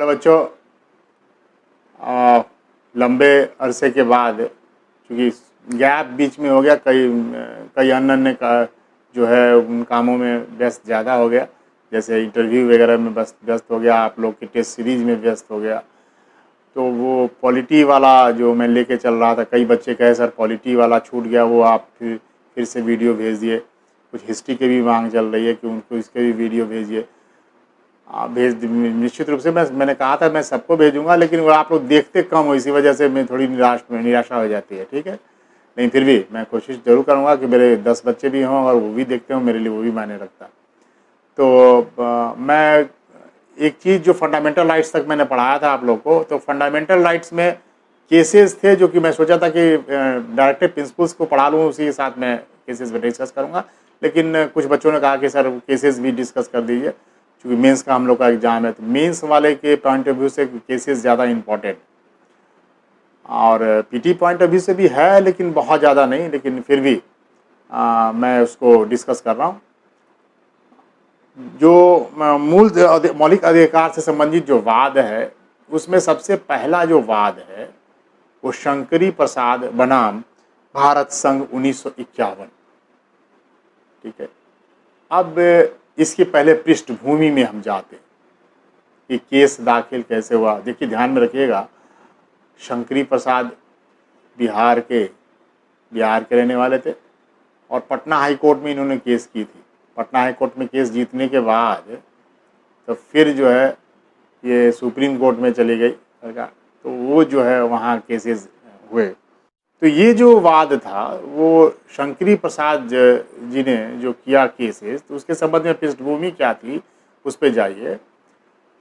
बच्चों, लंबे अरसे के बाद, क्योंकि गैप बीच में हो गया, कई अन्य का जो है उन कामों में व्यस्त ज़्यादा हो गया, जैसे इंटरव्यू वगैरह में व्यस्त हो गया, आप लोग की टेस्ट सीरीज़ में व्यस्त हो गया। तो वो पॉलिटी वाला जो मैं लेके चल रहा था, कई बच्चे कहे सर पॉलिटी वाला छूट गया, वो आप फिर से वीडियो भेज दिए। कुछ हिस्ट्री के भी मांग चल रही है कि उनको इसके भी वीडियो भेजिए। निश्चित रूप से मैंने कहा था मैं सबको भेजूंगा, लेकिन वो आप लोग देखते कम हो, इसी वजह से मैं थोड़ी निराशा हो जाती है। ठीक है, नहीं फिर भी मैं कोशिश ज़रूर करूंगा कि मेरे 10 बच्चे भी हों और वो भी देखते हों, मेरे लिए वो भी मायने रखता। तो मैं एक चीज़ जो फंडामेंटल राइट्स तक मैंने पढ़ाया था आप लोग को, तो फंडामेंटल राइट्स में केसेस थे जो कि मैं सोचा था कि डायरेक्टिव प्रिंसिपल्स को पढ़ा लूँ, उसी के साथ मैं केसेस में डिस्कस करूँगा। लेकिन कुछ बच्चों ने कहा कि सर केसेस भी डिस्कस कर दीजिए, क्योंकि मेंस का हम लोग का एग्ज़ाम है, तो मेंस वाले के पॉइंट ऑफ व्यू से केसेस ज़्यादा इम्पॉर्टेंट, और पीटी पॉइंट ऑफ व्यू से भी है लेकिन बहुत ज़्यादा नहीं, लेकिन फिर भी मैं उसको डिस्कस कर रहा हूँ। जो मौलिक अधिकार से संबंधित जो वाद है, उसमें सबसे पहला जो वाद है वो शंकरी प्रसाद बनाम भारत संघ 1951। ठीक है, अब इसके पहले पृष्ठभूमि में हम जाते हैं कि केस दाखिल कैसे हुआ। देखिए ध्यान में रखिएगा, शंकरी प्रसाद बिहार के रहने वाले थे और पटना हाई कोर्ट में इन्होंने केस की थी। पटना हाई कोर्ट में केस जीतने के बाद तो फिर जो है ये सुप्रीम कोर्ट में चली गई सरकार, तो वो जो है वहाँ केसेस हुए। तो ये जो वाद था वो शंकरी प्रसाद जी ने जो किया केसेस, तो उसके संबंध में पृष्ठभूमि क्या थी उस पर जाइए।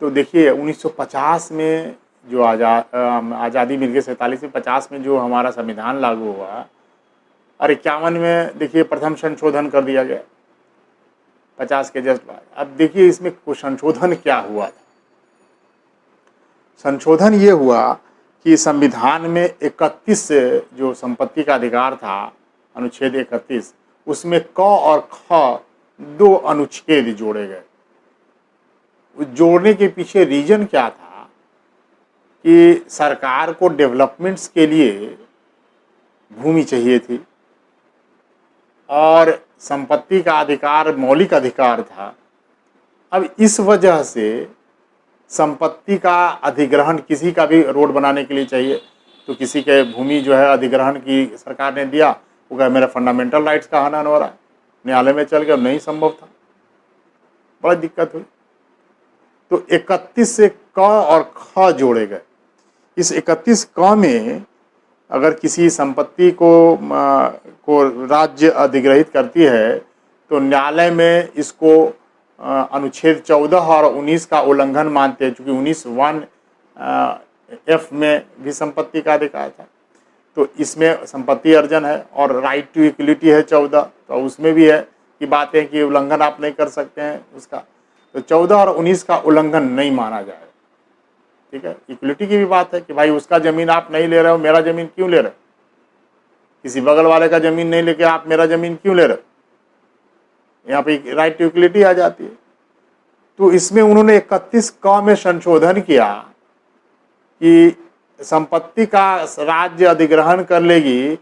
तो देखिए 1950 में जो आज़ादी मिल गई 47 में, 50 में जो हमारा संविधान लागू हुआ और 51 में देखिए प्रथम संशोधन कर दिया गया 50 के जस्ट बाद। अब देखिए इसमें कुछ संशोधन क्या हुआ था। संशोधन ये हुआ कि संविधान में 31 जो संपत्ति का अधिकार था, अनुच्छेद 31, उसमें क और ख 2 अनुच्छेद जोड़े गए। उस जोड़ने के पीछे रीजन क्या था कि सरकार को डेवलपमेंट्स के लिए भूमि चाहिए थी और संपत्ति का अधिकार मौलिक अधिकार था। अब इस वजह से संपत्ति का अधिग्रहण किसी का भी रोड बनाने के लिए चाहिए, तो किसी के भूमि जो है अधिग्रहण की सरकार ने दिया, वो कहा मेरा फंडामेंटल राइट्स का हनन हो रहा है, न्यायालय में चल गया, नहीं संभव था, बड़ी दिक्कत हुई। तो 31 से क और ख जोड़े गए। इस 31 क में अगर किसी संपत्ति को राज्य अधिग्रहित करती है तो न्यायालय में इसको अनुच्छेद 14 और 19 का उल्लंघन मानते हैं, चूँकि 19(1)(f) में भी संपत्ति का अधिकार था, तो इसमें संपत्ति अर्जन है, और राइट टू इक्वलिटी है 14, तो उसमें भी है कि बातें कि उल्लंघन आप नहीं कर सकते हैं उसका, तो 14 और 19 का उल्लंघन नहीं माना जाए। ठीक है, इक्वलिटी की भी बात है कि भाई उसका ज़मीन आप नहीं ले रहे हो, मेरा ज़मीन क्यों ले रहे हो, किसी बगल वाले का ज़मीन नहीं लेके आप मेरा ज़मीन क्यों ले रहे हो, यहाँ पे राइट टू इक्वलिटी आ जाती है। तो इसमें उन्होंने 31 क में संशोधन किया कि संपत्ति का राज्य अधिग्रहण कर लेगी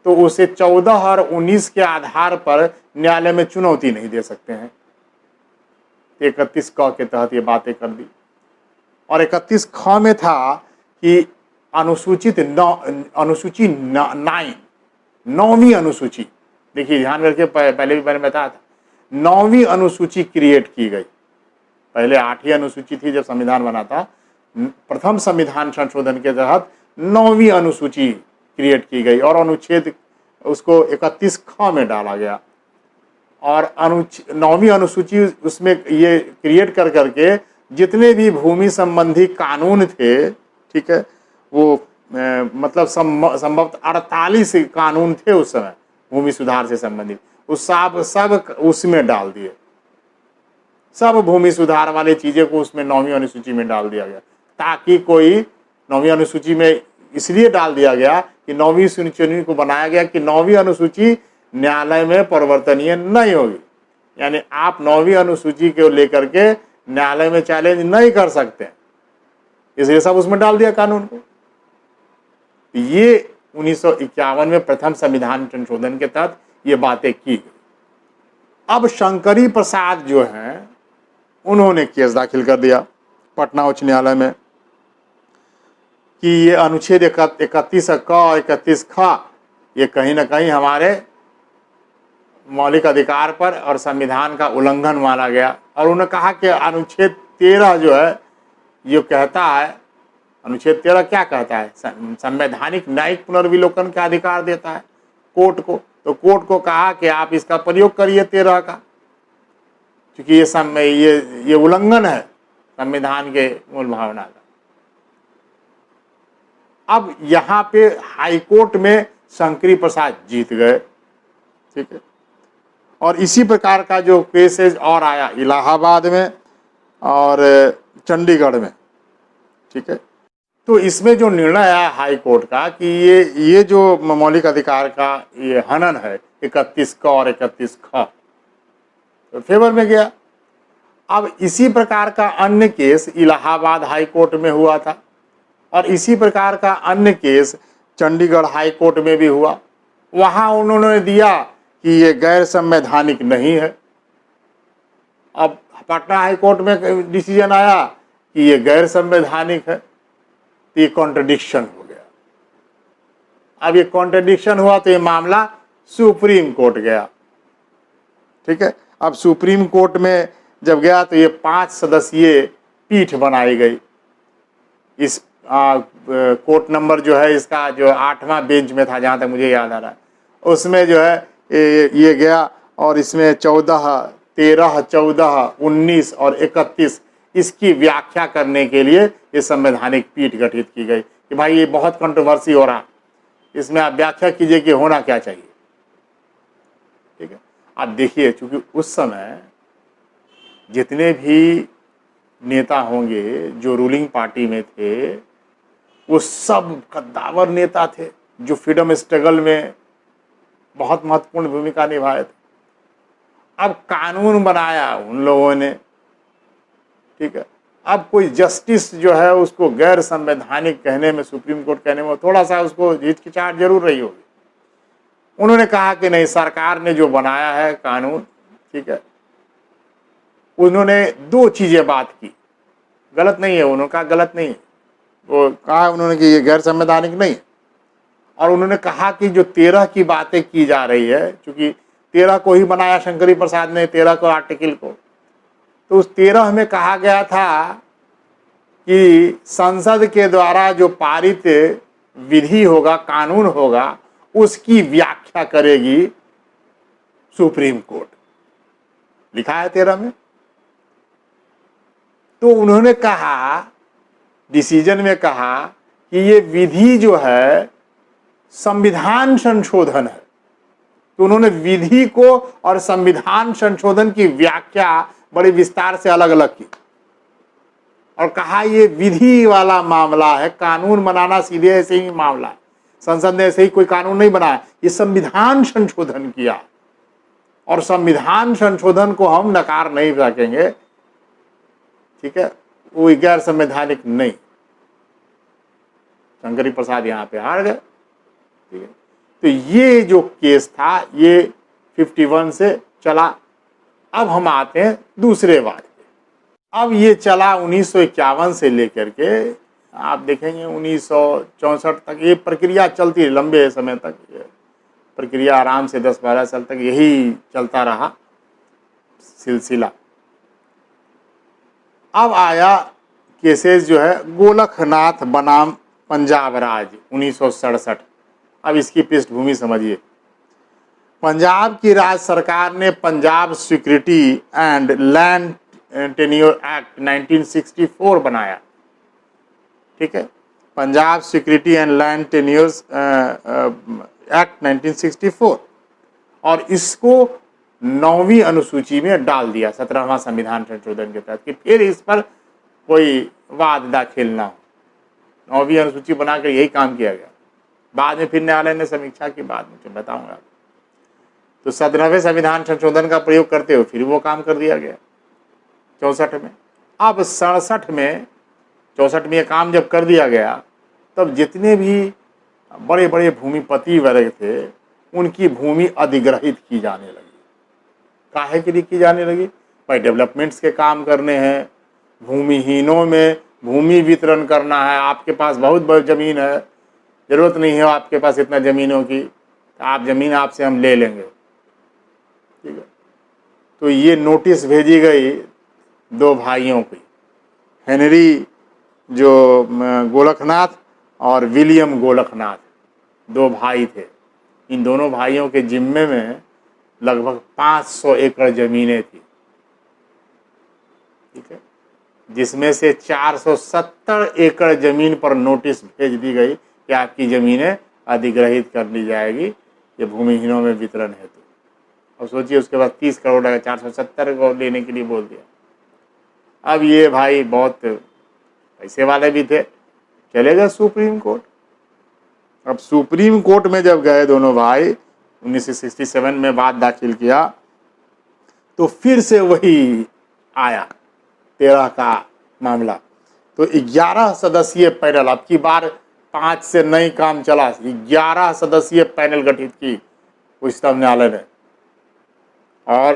तो उसे 14 और 19 के आधार पर न्यायालय में चुनौती नहीं दे सकते हैं। 31 क के तहत ये बातें कर दी। और 31 ख में था कि अनुसूची 9वीं अनुसूची, देखिए ध्यान में रखिए, पहले भी मैंने बताया था 9वीं अनुसूची क्रिएट की गई। पहले 8वीं अनुसूची थी जब संविधान बना था, प्रथम संविधान संशोधन के तहत 9वीं अनुसूची क्रिएट की गई और अनुच्छेद उसको 31 ख में डाला गया। और 9वीं अनुसूची उसमें ये क्रिएट कर करके जितने भी भूमि संबंधी कानून थे, ठीक है, वो मतलब संभवतः 48 कानून थे उस समय भूमि सुधार से संबंधित, उस सब उसमें डाल दिए। सब भूमि सुधार वाली चीज़ें को उसमें 9वीं अनुसूची में डाल दिया गया, ताकि कोई 9वीं अनुसूची में इसलिए डाल दिया गया कि 9वीं अनुसूची को बनाया गया कि 9वीं अनुसूची न्यायालय में परिवर्तनीय नहीं होगी, यानी आप 9वीं अनुसूची को लेकर के न्यायालय में चैलेंज नहीं कर सकते। इसलिए सब उसमें डाल दिया कानून को। ये 1951 में प्रथम संविधान संशोधन के तहत ये बातें की गई। अब शंकरी प्रसाद जो हैं उन्होंने केस दाखिल कर दिया पटना उच्च न्यायालय में कि ये अनुच्छेद 31 क 31 ख ये कहीं ना कहीं हमारे मौलिक अधिकार पर और संविधान का उल्लंघन माना गया। और उन्होंने कहा कि अनुच्छेद 13 जो है ये कहता है, अनुच्छेद 13 क्या कहता है, संवैधानिक न्यायिक पुनर्विलोकन का अधिकार देता है कोर्ट को। तो कोर्ट को कहा कि आप इसका प्रयोग करिए 13 का, क्योंकि ये उल्लंघन है संविधान के मूल भावना का। अब यहाँ पे हाईकोर्ट में शंकरी प्रसाद जीत गए, ठीक है। और इसी प्रकार का जो केसेज और आया इलाहाबाद में और चंडीगढ़ में, ठीक है। तो इसमें जो निर्णय आया हाई कोर्ट का कि ये जो मौलिक अधिकार का ये हनन है 31 क और 31 ख तो फेवर में गया। अब इसी प्रकार का अन्य केस इलाहाबाद हाई कोर्ट में हुआ था और इसी प्रकार का अन्य केस चंडीगढ़ हाई कोर्ट में भी हुआ। वहाँ उन्होंने दिया कि ये गैर संवैधानिक नहीं है। अब पटना हाई कोर्ट में डिसीजन आया कि ये गैर संवैधानिक है, तो ये कॉन्ट्रडिक्शन हो गया। अब ये कॉन्ट्रडिक्शन हुआ तो ये मामला सुप्रीम कोर्ट गया, ठीक है। अब सुप्रीम कोर्ट में जब गया तो ये 5 सदस्यीय पीठ बनाई गई। इस कोर्ट नंबर जो है इसका जो 8वां बेंच में था, जहाँ तक मुझे याद आ रहा है, उसमें जो है ये गया और इसमें 14, 13, 14, 19 और 31 इसकी व्याख्या करने के लिए ये संवैधानिक पीठ गठित की गई कि भाई ये बहुत कंट्रोवर्सी हो रहा, इसमें आप व्याख्या कीजिए कि होना क्या चाहिए, ठीक है। आप देखिए, चूंकि उस समय जितने भी नेता होंगे जो रूलिंग पार्टी में थे वो सब कद्दावर नेता थे जो फ्रीडम स्ट्रगल में बहुत महत्वपूर्ण भूमिका निभाए थे। अब कानून बनाया उन लोगों ने, ठीक है। अब कोई जस्टिस जो है उसको गैर संवैधानिक कहने में, सुप्रीम कोर्ट कहने में थोड़ा सा उसको हिचकिचाहट जरूर रही होगी। उन्होंने कहा कि नहीं, सरकार ने जो बनाया है कानून, ठीक है, उन्होंने 2 चीजें बात की, गलत नहीं है, उन्होंने कहा गलत नहीं है, वो कहा उन्होंने कि ये गैर संवैधानिक नहीं। और उन्होंने कहा कि जो 13 की बातें की जा रही है, क्योंकि 13 को ही बनाया शंकरी प्रसाद ने, 13 को आर्टिकल को, तो उस 13 में कहा गया था कि संसद के द्वारा जो पारित विधि होगा, कानून होगा, उसकी व्याख्या करेगी सुप्रीम कोर्ट, लिखा है 13 में। तो उन्होंने कहा, डिसीजन में कहा कि ये विधि जो है संविधान संशोधन है। तो उन्होंने विधि को और संविधान संशोधन की व्याख्या बड़े विस्तार से अलग अलग की और कहा ये विधि वाला मामला है, कानून बनाना सीधे ऐसे ही मामला है, संसद ने ऐसे ही कोई कानून नहीं बनाया, ये संविधान संशोधन किया और संविधान संशोधन को हम नकार नहीं सकेंगे, ठीक है, वो गैर संवैधानिक नहीं। शंकरी प्रसाद यहाँ पे हार गए, ठीक है। तो ये जो केस था ये 51 से चला। अब हम आते हैं दूसरे वाद पे। अब ये चला 1951 से लेकर के आप देखेंगे 1964 तक ये प्रक्रिया चलती है, लंबे समय तक ये प्रक्रिया आराम से 10-12 साल तक यही चलता रहा सिलसिला। अब आया केसेस जो है गोलखनाथ बनाम पंजाब राज 1967। अब इसकी पृष्ठभूमि समझिए। पंजाब की राज्य सरकार ने Punjab security and land tenure act 1964 बनाया, ठीक है, Punjab security and land tenures act 1964, और इसको 9वीं अनुसूची में डाल दिया 17वां संविधान संशोधन के तहत कि फिर इस पर कोई वाद दाखिल ना हो। 9वीं अनुसूची बनाकर यही काम किया गया। बाद में फिर न्यायालय ने समीक्षा की, बाद में बताऊंगा। तो 17वें संविधान संशोधन का प्रयोग करते हुए फिर वो काम कर दिया गया 64 में। अब 67 में 64 में ये काम जब कर दिया गया, तब जितने भी बड़े बड़े भूमिपति वर्ग थे उनकी भूमि अधिग्रहित की जाने लगी। काहे के लिए की जाने लगी? भाई डेवलपमेंट्स के काम करने हैं, भूमिहीनों में भूमि वितरण करना है। आपके पास बहुत बहुत ज़मीन है, ज़रूरत नहीं है आपके पास इतना ज़मीनों की, तो आप ज़मीन आपसे हम ले लेंगे, ठीक है। तो ये नोटिस भेजी गई दो भाइयों की, हेनरी जो गोलखनाथ और विलियम गोलखनाथ, दो भाई थे। इन दोनों भाइयों के जिम्मे में लगभग 500 एकड़ ज़मीनें थी, ठीक है, जिसमें से 470 एकड़ ज़मीन पर नोटिस भेज दी गई कि आपकी ज़मीनें अधिग्रहित कर ली जाएगी ये भूमिहीनों में वितरण हेतु। अब सोचिए, उसके बाद 30 करोड़ का 470 को लेने के लिए बोल दिया। अब ये भाई बहुत पैसे वाले भी थे, चले गए सुप्रीम कोर्ट। अब सुप्रीम कोर्ट में जब गए दोनों भाई, 1967 में बात दाखिल किया, तो फिर से वही आया 13 का मामला। तो 11 सदस्यीय पैनल, अब की बार 5 से नहीं काम चला, 11 सदस्यीय पैनल गठित की उच्चतम न्यायालय ने और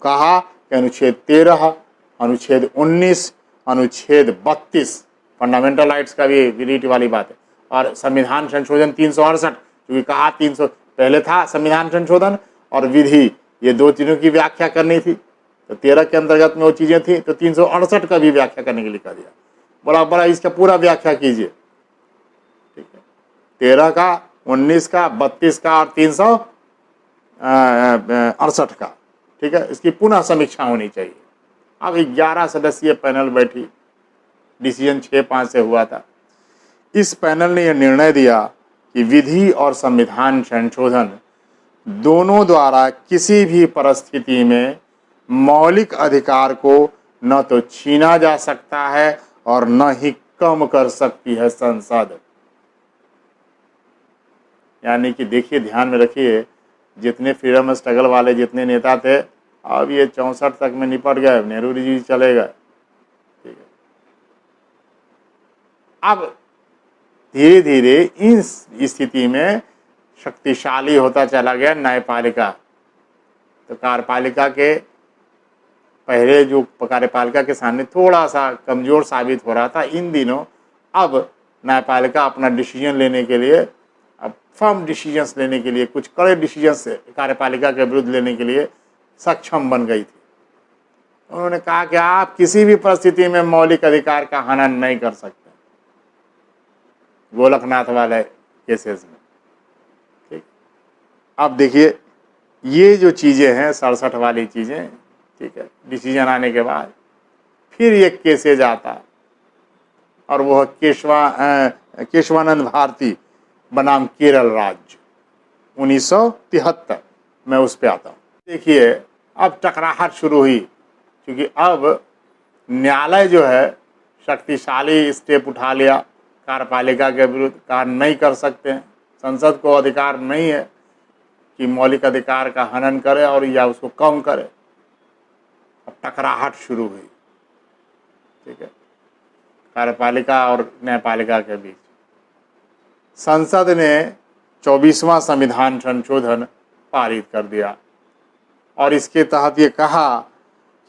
कहा कि अनुच्छेद 13, अनुच्छेद 19, अनुच्छेद 32 फंडामेंटल राइट्स का भी रीट वाली बात है, और संविधान संशोधन 368, क्योंकि कहा 300 पहले था संविधान संशोधन और विधि, ये दो चीज़ों की व्याख्या करनी थी, तो 13 के अंतर्गत में वो चीज़ें थी, तो 368 का भी व्याख्या करने के लिए कह दिया। बड़ा बड़ा इसका पूरा व्याख्या कीजिए, ठीक है, 13 का, 19 का, 32 का और 368 का, ठीक है, इसकी पुनः समीक्षा होनी चाहिए। अब 11 सदस्यीय पैनल बैठी, डिसीजन 6-5 से हुआ था। इस पैनल ने यह निर्णय दिया कि विधि और संविधान संशोधन दोनों द्वारा किसी भी परिस्थिति में मौलिक अधिकार को न तो छीना जा सकता है और न ही कम कर सकती है संसद। यानी कि देखिए, ध्यान में रखिए, जितने फ्रीडम स्ट्रगल वाले जितने नेता थे, अब ये 64 तक में निपट गए, नेहरू जी चले गए, ठीक है। अब धीरे धीरे इस स्थिति में शक्तिशाली होता चला गया न्यायपालिका। तो कार्यपालिका के पहले जो कार्यपालिका के सामने थोड़ा सा कमज़ोर साबित हो रहा था, इन दिनों अब न्यायपालिका अपना डिसीजन लेने के लिए, अब फर्म डिसीजंस लेने के लिए, कुछ कड़े डिसीजंस कार्यपालिका के विरुद्ध लेने के लिए सक्षम बन गई थी। उन्होंने कहा कि आप किसी भी परिस्थिति में मौलिक अधिकार का हनन नहीं कर सकते, गोलखनाथ वाले केसेस में, ठीक। अब देखिए, ये जो चीज़ें हैं 67 वाली चीज़ें, ठीक है, डिसीजन आने के बाद फिर ये केसेज आता, और वह केशवानंद भारती बनाम केरल राज्य 1973, मैं उस पर आता हूँ। देखिए, अब टकराहट शुरू हुई, क्योंकि अब न्यायालय जो है शक्तिशाली स्टेप उठा लिया, कार्यपालिका के विरुद्ध कार्य नहीं कर सकते हैं, संसद को अधिकार नहीं है कि मौलिक अधिकार का हनन करे और या उसको कम करे। अब टकराहट शुरू हुई, ठीक है, कार्यपालिका और न्यायपालिका के बीच। संसद ने 24वां संविधान संशोधन पारित कर दिया और इसके तहत ये कहा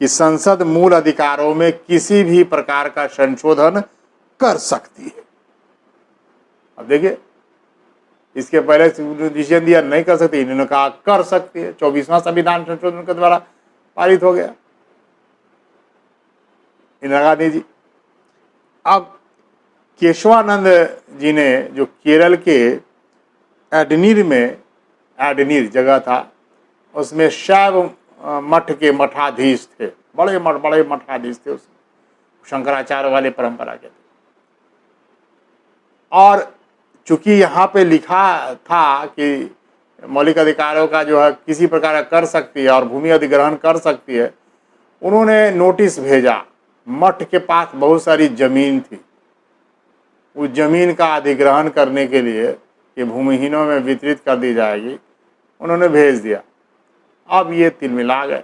कि संसद मूल अधिकारों में किसी भी प्रकार का संशोधन कर सकती है। अब देखिए, इसके पहले डिसीजन दिया नहीं कर सकती, इन्होंने कहा कर सकती है, 24वां संविधान संशोधन के द्वारा पारित हो गया इंदिरा गांधी जी। अब केशवानंद जी ने, जो केरल के एडनीर में, एडनीर जगह था, उसमें शैव मठ के मठाधीश थे, बड़े मठाधीश थे, उसमें शंकराचार्य वाले परंपरा के थे। और चूंकि यहाँ पे लिखा था कि मौलिक अधिकारों का जो है किसी प्रकार कर सकती है और भूमि अधिग्रहण कर सकती है, उन्होंने नोटिस भेजा। मठ के पास बहुत सारी जमीन थी, उस जमीन का अधिग्रहण करने के लिए ये भूमिहीनों में वितरित कर दी जाएगी, उन्होंने भेज दिया। अब ये तिलमिला गए।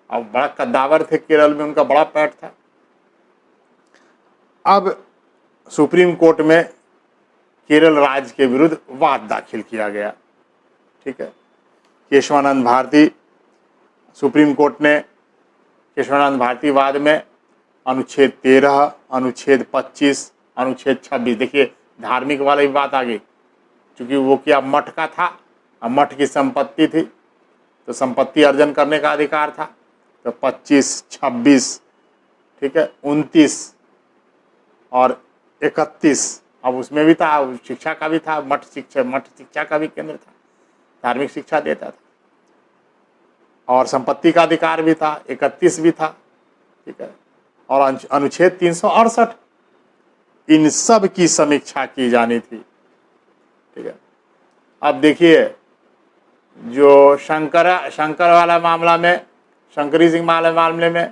अब बड़ा कद्दावर थे केरल में, उनका बड़ा पैठ था। अब सुप्रीम कोर्ट में केरल राज्य के विरुद्ध वाद दाखिल किया गया। ठीक है, केशवानंद भारती, सुप्रीम कोर्ट ने केशवानंद भारती वाद में अनुच्छेद 13, अनुच्छेद 25, अनुच्छेद 26, देखिए धार्मिक वाली बात आ गई, क्योंकि वो क्या मठ का था, अब मठ की संपत्ति थी तो संपत्ति अर्जन करने का अधिकार था, तो 25, 26, ठीक है, 29 और 31, अब उसमें भी था, शिक्षा का भी था, मठ शिक्षा का भी केंद्र था, धार्मिक शिक्षा देता था, और संपत्ति का अधिकार भी था, 31 भी था। ठीक है, और अनुच्छेद 368, इन सब की समीक्षा की जानी थी। ठीक है, अब देखिए जो शंकर वाला मामला में, शंकरी सिंह वाले मामले में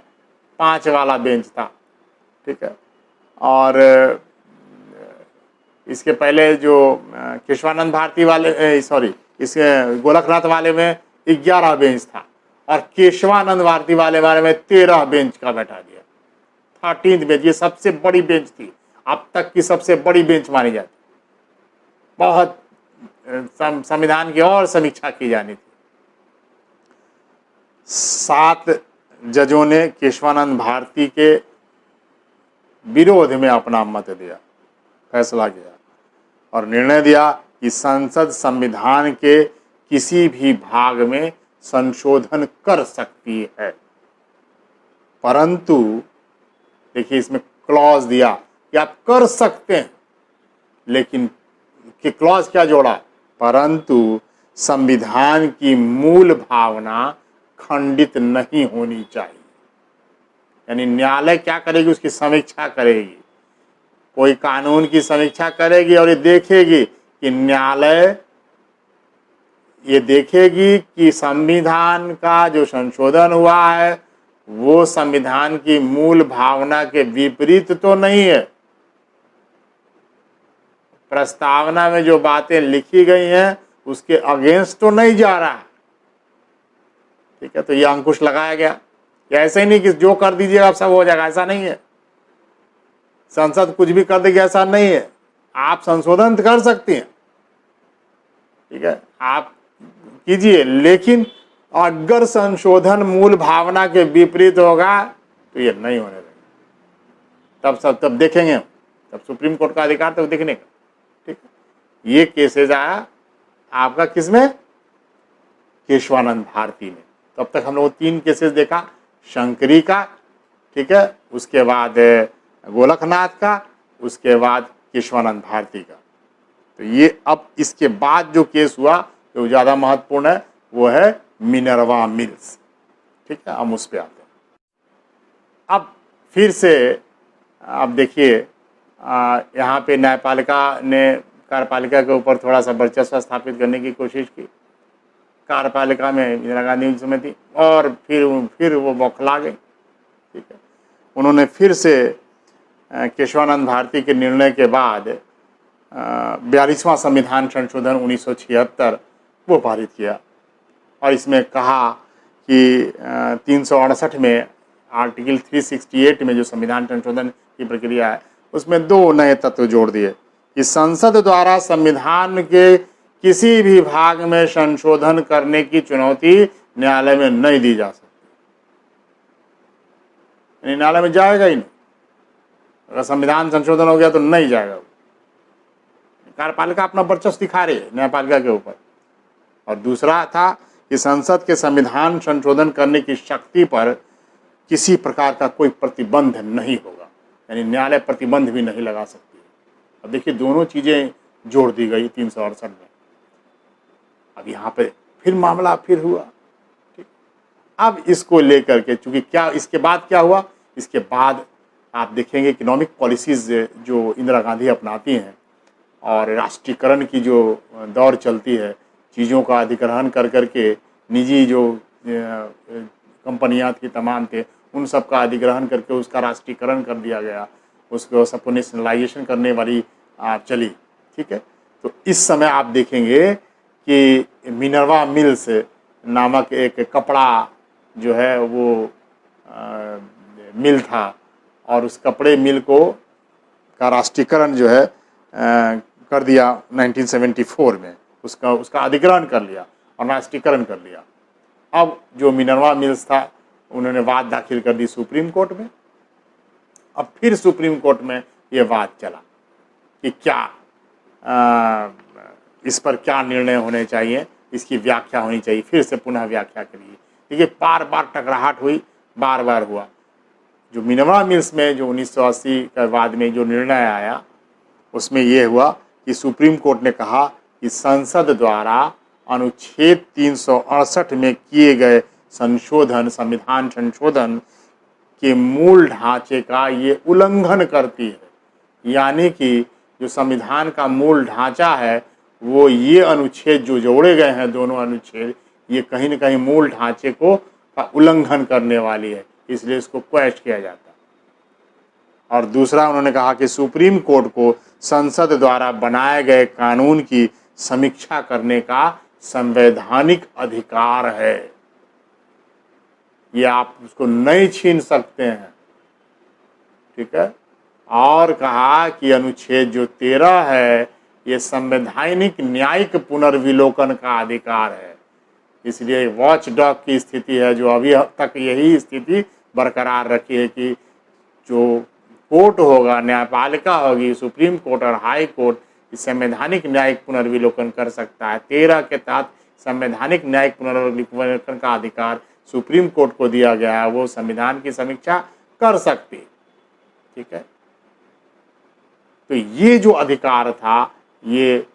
5 वाला बेंच था। ठीक है, और इसके पहले जो केशवानंद भारती वाले, सॉरी, इसके गोलकनाथ वाले में 11 बेंच था, और केशवानंद भारती वाले में 13 बेंच का बैठा दिया, 13th बेंच। ये सबसे बड़ी बेंच थी, अब तक की सबसे बड़ी बेंच मानी जाती, बहुत संविधान की और समीक्षा की जानी थी। 7 जजों ने केशवानंद भारती के विरोध में अपना मत दिया, फैसला किया और निर्णय दिया कि संसद संविधान के किसी भी भाग में संशोधन कर सकती है, परंतु देखिए इसमें क्लॉज दिया कि आप कर सकते हैं, लेकिन कि क्लॉज क्या जोड़ा, परंतु संविधान की मूल भावना खंडित नहीं होनी चाहिए। यानी न्यायालय क्या करेगी, उसकी समीक्षा करेगी, कोई कानून की समीक्षा करेगी और ये देखेगी कि न्यायालय ये देखेगी कि संविधान का जो संशोधन हुआ है वो संविधान की मूल भावना के विपरीत तो नहीं है, प्रस्तावना में जो बातें लिखी गई हैं उसके अगेंस्ट तो नहीं जा रहा है। ठीक है, तो ये अंकुश लगाया गया। ऐसे ही नहीं कि जो कर दीजिएगा अब सब हो जाएगा, ऐसा नहीं है। संसद कुछ भी कर देगी ऐसा नहीं है, आप संशोधन कर सकती हैं। ठीक है, आप कीजिए, लेकिन अगर संशोधन मूल भावना के विपरीत होगा तो ये नहीं होने देगा। तब देखेंगे, तब सुप्रीम कोर्ट का अधिकार तब देखने का। ठीक है, ये केसेज आया आपका किसमें, केशवानंद भारती में। तो अब तक हम लोग 3 केसेस देखा, शंकरी का, ठीक है, उसके बाद गोलकनाथ का, उसके बाद केशवानंद भारती का। तो ये अब इसके बाद जो केस हुआ जो ज़्यादा महत्वपूर्ण है वो है मिनर्वा मिल्स। ठीक है, हम उस पर आते हैं। अब फिर से आप देखिए यहाँ पे न्यायपालिका ने कार्यपालिका के ऊपर थोड़ा सा वर्चस्व स्थापित करने की कोशिश की। कार्यपालिका में इंदिरा गांधी समय थी और फिर वो बौखला गई। ठीक है, उन्होंने फिर से केशवानंद भारती के निर्णय के बाद 42वां संविधान संशोधन 1976 वो पारित किया, और इसमें कहा कि 368 में आर्टिकल 368 में जो संविधान संशोधन की प्रक्रिया है उसमें 2 नए तत्व जोड़ दिए कि संसद द्वारा संविधान के किसी भी भाग में संशोधन करने की चुनौती न्यायालय में नहीं दी जा सकती। न्यायालय में जाएगा ही नहीं, अगर संविधान संशोधन हो गया तो नहीं जाएगा। कार्यपालिका अपना वर्चस्व दिखा रही है न्यायपालिका के ऊपर। और दूसरा था कि संसद के संविधान संशोधन करने की शक्ति पर किसी प्रकार का कोई प्रतिबंध नहीं होगा, यानी न्यायालय प्रतिबंध भी नहीं लगा सकती। अब देखिए दोनों चीज़ें जोड़ दी गई 368 में। अब यहाँ पे फिर मामला फिर हुआ। ठीक, अब इसको लेकर के चूँकि क्या इसके बाद क्या हुआ, इसके बाद आप देखेंगे इकोनॉमिक पॉलिसीज़ जो इंदिरा गांधी अपनाती हैं और राष्ट्रीयकरण की जो दौर चलती है, चीज़ों का अधिग्रहण कर करके निजी जो कंपनियां थी तमाम थे उन सब का अधिग्रहण करके उसका राष्ट्रीयकरण कर दिया गया, उसको सबको नेशनलाइजेशन करने वाली चली। ठीक है, तो इस समय आप देखेंगे कि मिनर्वा मिल्स नामक एक कपड़ा जो है वो मिल था, और उस कपड़े मिल को का राष्ट्रीयकरण जो है कर दिया 1974 में, उसका अधिग्रहण कर लिया और राष्ट्रीयकरण कर लिया। अब जो मिनरवा मिल्स था उन्होंने वाद दाखिल कर दी सुप्रीम कोर्ट में। अब फिर सुप्रीम कोर्ट में ये वाद चला कि क्या इस पर क्या निर्णय होने चाहिए, इसकी व्याख्या होनी चाहिए, फिर से पुनः व्याख्या करिए। देखिए बार बार टकराहट हुई, बार बार हुआ। जो मिनरवा मिल्स में जो 1980 के बाद में जो निर्णय आया उसमें यह हुआ कि सुप्रीम कोर्ट ने कहा कि संसद द्वारा अनुच्छेद 368 में किए गए संशोधन, संविधान संशोधन के मूल ढांचे का ये उल्लंघन करती है। यानी कि जो संविधान का मूल ढांचा है वो ये अनुच्छेद जो जोड़े गए हैं, दोनों अनुच्छेद, ये कहीं न कहीं मूल ढांचे को का उल्लंघन करने वाली है, इसलिए इसको क्वेश्चन किया जाता है। और दूसरा उन्होंने कहा कि सुप्रीम कोर्ट को संसद द्वारा बनाए गए कानून की समीक्षा करने का संवैधानिक अधिकार है, ये आप उसको नहीं छीन सकते हैं। ठीक है। और कहा कि अनुच्छेद जो 13 है ये संवैधानिक न्यायिक पुनर्विलोकन का अधिकार है, इसलिए वॉच डॉग की स्थिति है जो अभी तक यही स्थिति बरकरार रखी है कि जो कोर्ट होगा, न्यायपालिका होगी, सुप्रीम कोर्ट और हाई कोर्ट, इस संवैधानिक न्यायिक पुनर्विलोकन कर सकता है। 13 के तहत संवैधानिक न्यायिक पुनर्विलोकन का अधिकार सुप्रीम कोर्ट को दिया गया है, वो संविधान की समीक्षा कर सकती। ठीक है। तो ये जो अधिकार था ये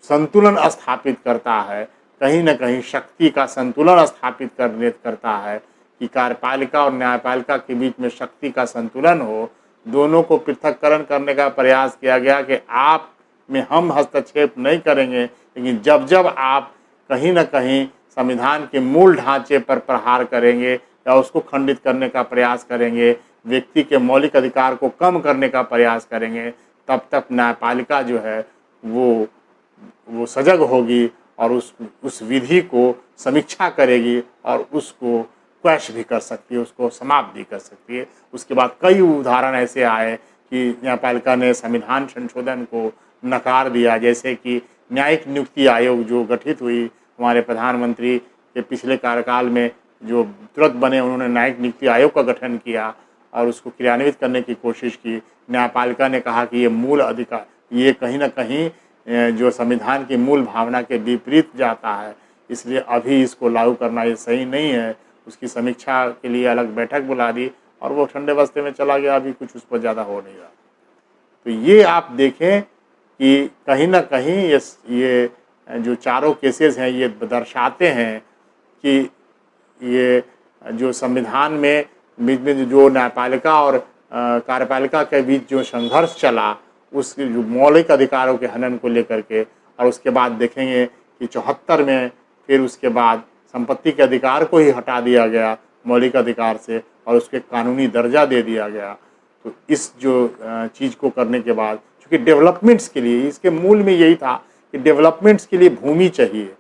संतुलन स्थापित करता है, कहीं न कहीं शक्ति का संतुलन स्थापित करता है कि कार्यपालिका और न्यायपालिका के बीच में शक्ति का संतुलन हो। दोनों को पृथक्करण करने का प्रयास किया गया कि आप में हम हस्तक्षेप नहीं करेंगे, लेकिन जब जब आप कहीं न कहीं संविधान के मूल ढांचे पर प्रहार करेंगे या उसको खंडित करने का प्रयास करेंगे, व्यक्ति के मौलिक अधिकार को कम करने का प्रयास करेंगे, तब तक न्यायपालिका जो है वो सजग होगी और उस विधि को समीक्षा करेगी और उसको क्वैश भी कर सकती है, उसको समाप्त भी कर सकती है। उसके बाद कई उदाहरण ऐसे आए कि न्यायपालिका ने संविधान संशोधन को नकार दिया, जैसे कि न्यायिक नियुक्ति आयोग जो गठित हुई हमारे प्रधानमंत्री के पिछले कार्यकाल में, जो तुरंत बने, उन्होंने न्यायिक नियुक्ति आयोग का गठन किया और उसको क्रियान्वित करने की कोशिश की। न्यायपालिका ने कहा कि ये मूल अधिकार, ये कहीं ना कहीं जो संविधान की मूल भावना के विपरीत जाता है, इसलिए अभी इसको लागू करना ये सही नहीं है। उसकी समीक्षा के लिए अलग बैठक बुला दी और वो ठंडे बस्ते में चला गया, अभी कुछ उस पर ज़्यादा हो नहीं रहा। तो ये आप देखें कि कहीं ना कहीं ये जो चारों केसेस हैं ये दर्शाते हैं कि ये जो संविधान में बीच में जो न्यायपालिका और कार्यपालिका के बीच जो संघर्ष चला, उस जो मौलिक अधिकारों के हनन को लेकर के, और उसके बाद देखेंगे कि 74 में फिर उसके बाद संपत्ति के अधिकार को ही हटा दिया गया मौलिक अधिकार से और उसके कानूनी दर्जा दे दिया गया। तो इस जो चीज़ को करने के बाद, चूँकि डेवलपमेंट्स के लिए, इसके मूल में यही था कि डेवलपमेंट्स के लिए भूमि चाहिए,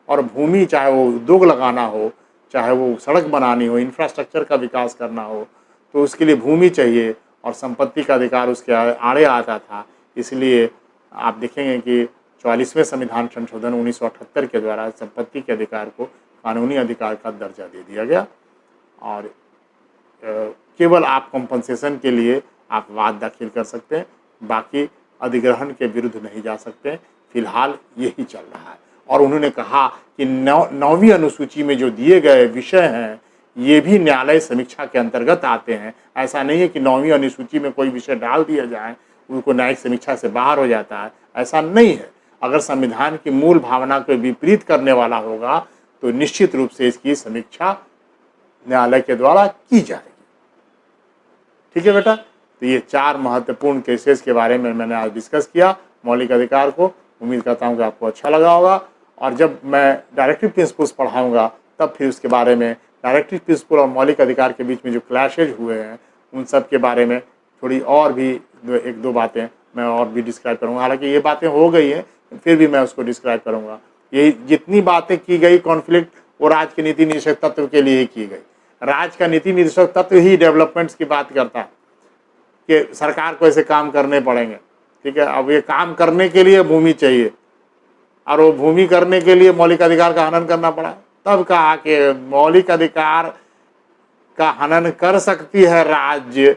और भूमि चाहे वो उद्योग लगाना हो, चाहे वो सड़क बनानी हो, इंफ्रास्ट्रक्चर का विकास करना हो, तो उसके लिए भूमि चाहिए और संपत्ति का अधिकार उसके आड़े आता था। इसलिए आप देखेंगे कि 44वें संविधान संशोधन 1978 के द्वारा संपत्ति के अधिकार को कानूनी अधिकार का दर्जा दे दिया गया और केवल आप कॉम्पनसेशन के लिए आप वाद दाखिल कर सकते हैं, बाकी अधिग्रहण के विरुद्ध नहीं जा सकते। फिलहाल यही चल रहा है। और उन्होंने कहा कि 9वीं अनुसूची में जो दिए गए विषय हैं ये भी न्यायालय समीक्षा के अंतर्गत आते हैं। ऐसा नहीं है कि 9वीं अनुसूची में कोई विषय डाल दिया जाए उनको न्यायिक समीक्षा से बाहर हो जाता है, ऐसा नहीं है। अगर संविधान की मूल भावना को विपरीत करने वाला होगा तो निश्चित रूप से इसकी समीक्षा न्यायालय के द्वारा की जाएगी। ठीक है बेटा, तो ये 4 महत्वपूर्ण केसेस के बारे में मैंने आज डिस्कस किया मौलिक अधिकार को। उम्मीद करता हूँ कि आपको अच्छा लगा होगा, और जब मैं डायरेक्टिव प्रिंसिपल्स पढ़ाऊँगा तब फिर उसके बारे में डायरेक्टिव प्रिंसिपल और मौलिक अधिकार के बीच में जो क्लैशेज हुए हैं उन सब के बारे में थोड़ी और भी 1-2 बातें मैं और भी डिस्क्राइब करूँगा। हालांकि ये बातें हो गई हैं, फिर भी मैं उसको डिस्क्राइब करूँगा। ये जितनी बातें की गई कॉन्फ्लिक्ट, वो राज्य के नीति निर्देशक तत्व के लिए ही की गई। राज्य का नीति निर्देशक तत्व ही डेवलपमेंट्स की बात करता है कि सरकार को ऐसे काम करने पड़ेंगे, ठीक है। अब ये काम करने के लिए भूमि चाहिए और वो भूमि करने के लिए मौलिक अधिकार का हनन करना पड़ा। तब कहा कि मौलिक अधिकार का हनन कर सकती है राज्य,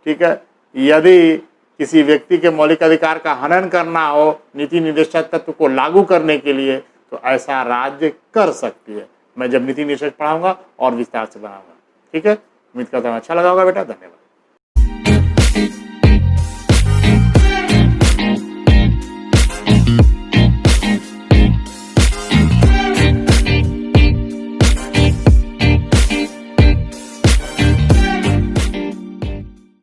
ठीक है, यदि किसी व्यक्ति के मौलिक अधिकार का हनन करना हो नीति निर्देशक तत्व को लागू करने के लिए, तो ऐसा राज्य कर सकती है। मैं जब नीति निर्देशक पढ़ाऊंगा और विस्तार से बनाऊंगा, ठीक है। उम्मीद करता हूँ अच्छा लगा होगा बेटा, धन्यवाद।